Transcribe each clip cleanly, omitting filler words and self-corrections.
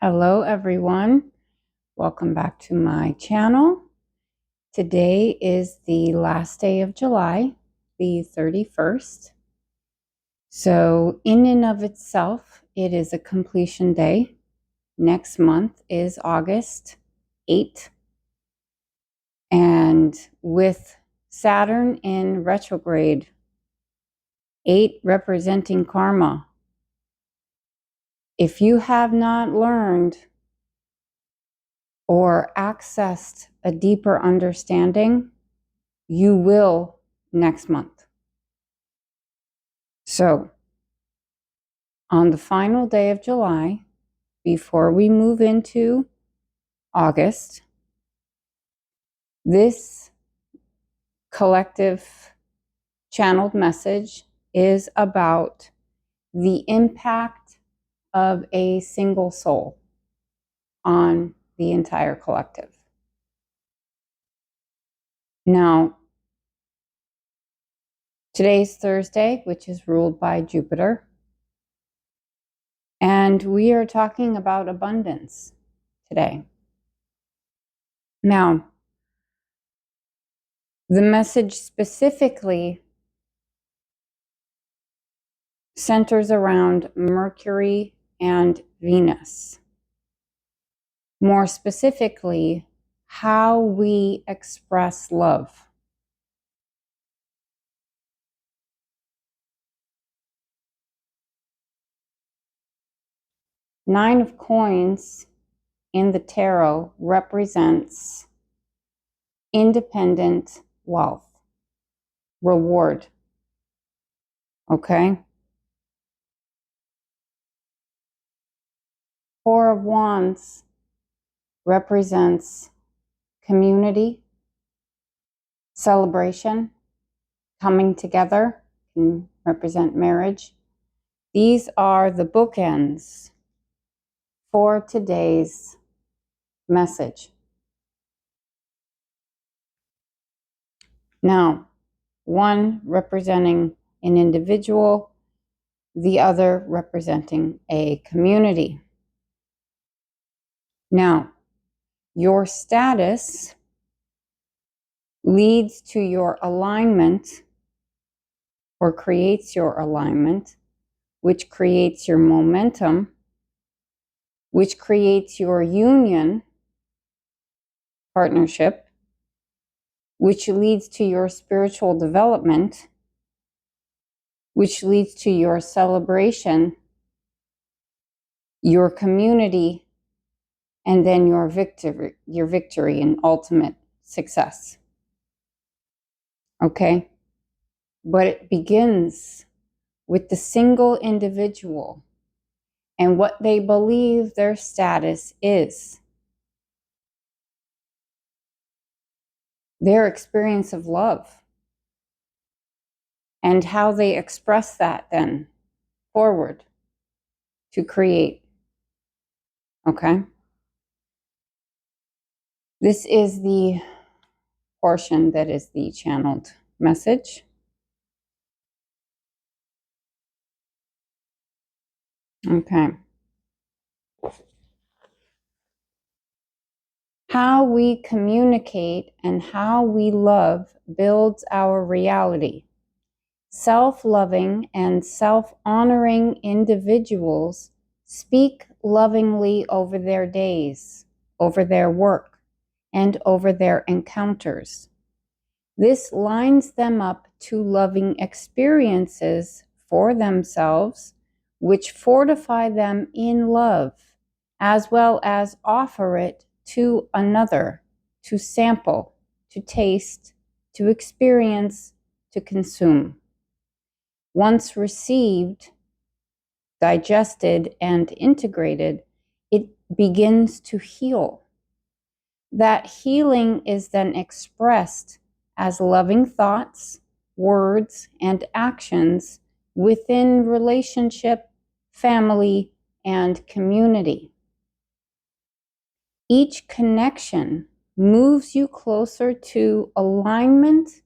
Hello, everyone. Welcome back to my channel. Today is the last day of July, the 31st. So, in and of itself, it is a completion day. Next month is August 8th. And with Saturn in retrograde, 8 representing karma. If you have not learned or accessed a deeper understanding, you will next month. So, on the final day of July, before we move into August, this collective channeled message is about the impact of a single soul on the entire collective. Now, today's Thursday, which is ruled by Jupiter, and we are talking about abundance today. Now, the message specifically centers around Mercury and Venus. More specifically, how we express love. Nine of Coins in the tarot represents independent wealth, reward. Okay? Four of Wands represents community, celebration, coming together, can represent marriage. These are the bookends for today's message. Now, one representing an individual, the other representing a community. Now, your status leads to your alignment or creates your alignment, which creates your momentum, which creates your union, partnership, which leads to your spiritual development, which leads to your celebration, your community, and then your victory and ultimate success. Okay? But it begins with the single individual and what they believe their status is. Their experience of love. And how they express that then forward to create. Okay? This is the portion that is the channeled message. Okay. How we communicate and how we love builds our reality. Self-loving and self-honoring individuals speak lovingly over their days, over their work, and over their encounters. This lines them up to loving experiences for themselves, which fortify them in love, as well as offer it to another, to sample, to taste, to experience, to consume. Once received, digested, and integrated, it begins to heal. That healing is then expressed as loving thoughts, words, and actions within relationship, family, and community. Each connection moves you closer to alignment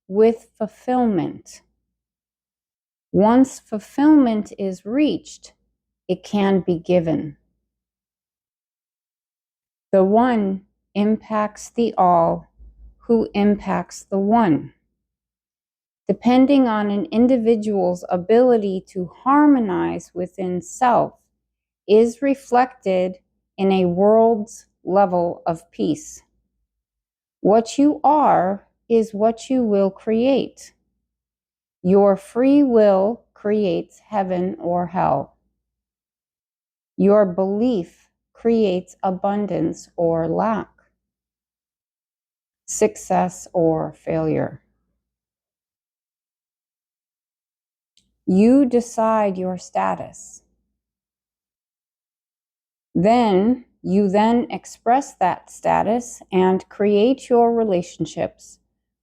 with fulfillment. Once fulfillment is reached, it can be given. The one impacts the all, who impacts the one. Depending on an individual's ability to harmonize within self is reflected in a world's level of peace. What you are is what you will create. Your free will creates heaven or hell. Your belief creates abundance or lack, success or failure. You decide your status. Then you express that status and create your relationships,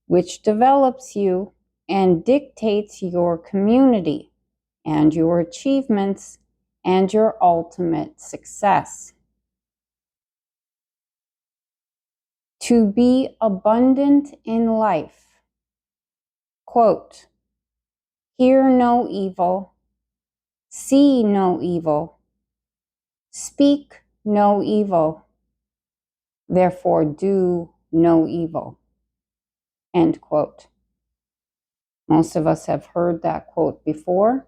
which develops you and dictates your community and your achievements and your ultimate success. To be abundant in life, quote, hear no evil, see no evil, speak no evil, therefore do no evil, end quote. Most of us have heard that quote before.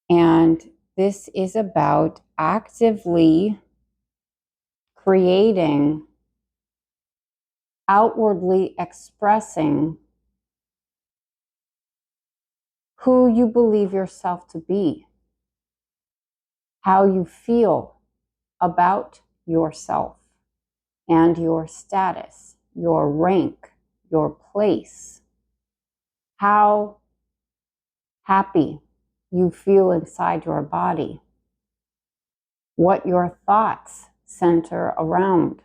And this is about actively creating, outwardly expressing who you believe yourself to be, how you feel about yourself and your status, your rank, your place, how happy you feel inside your body, what your thoughts center around,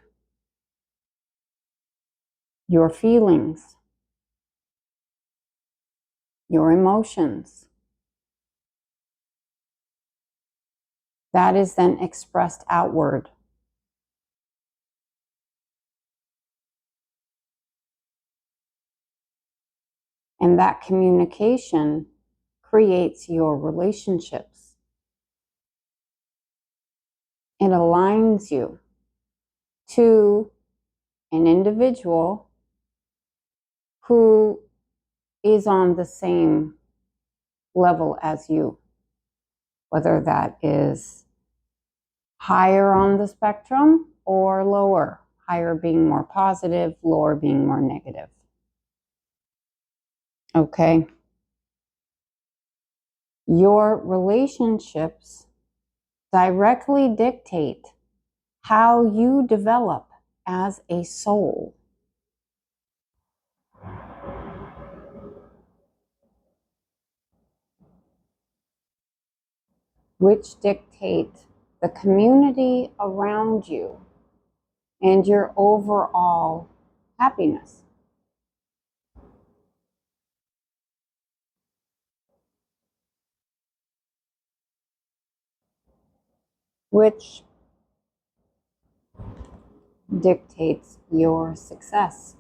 your feelings, your emotions. That is then expressed outward. And that communication creates your relationships. It aligns you to an individual who is on the same level as you, whether that is higher on the spectrum or lower, higher being more positive, lower being more negative. Okay? Your relationships directly dictate how you develop as a soul. Which dictate the community around you and your overall happiness. Which dictates your success,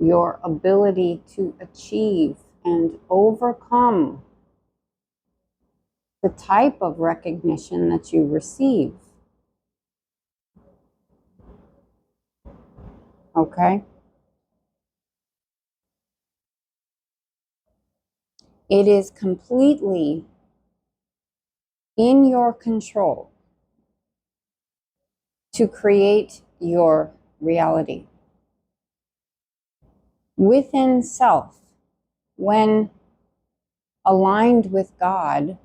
your ability to achieve and overcome the type of recognition that you receive. Okay? It is completely in your control to create your reality. Within self, when aligned with God,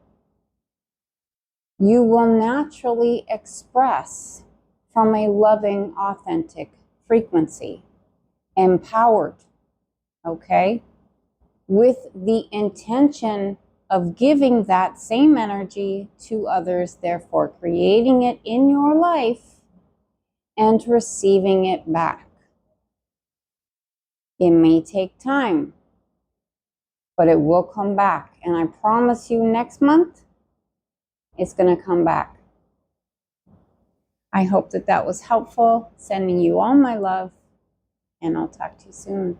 you will naturally express from a loving, authentic frequency, empowered, okay, with the intention of giving that same energy to others, therefore creating it in your life and receiving it back. It may take time, but it will come back. And I promise you next month, it's going to come back. I hope that was helpful. Sending you all my love, and I'll talk to you soon.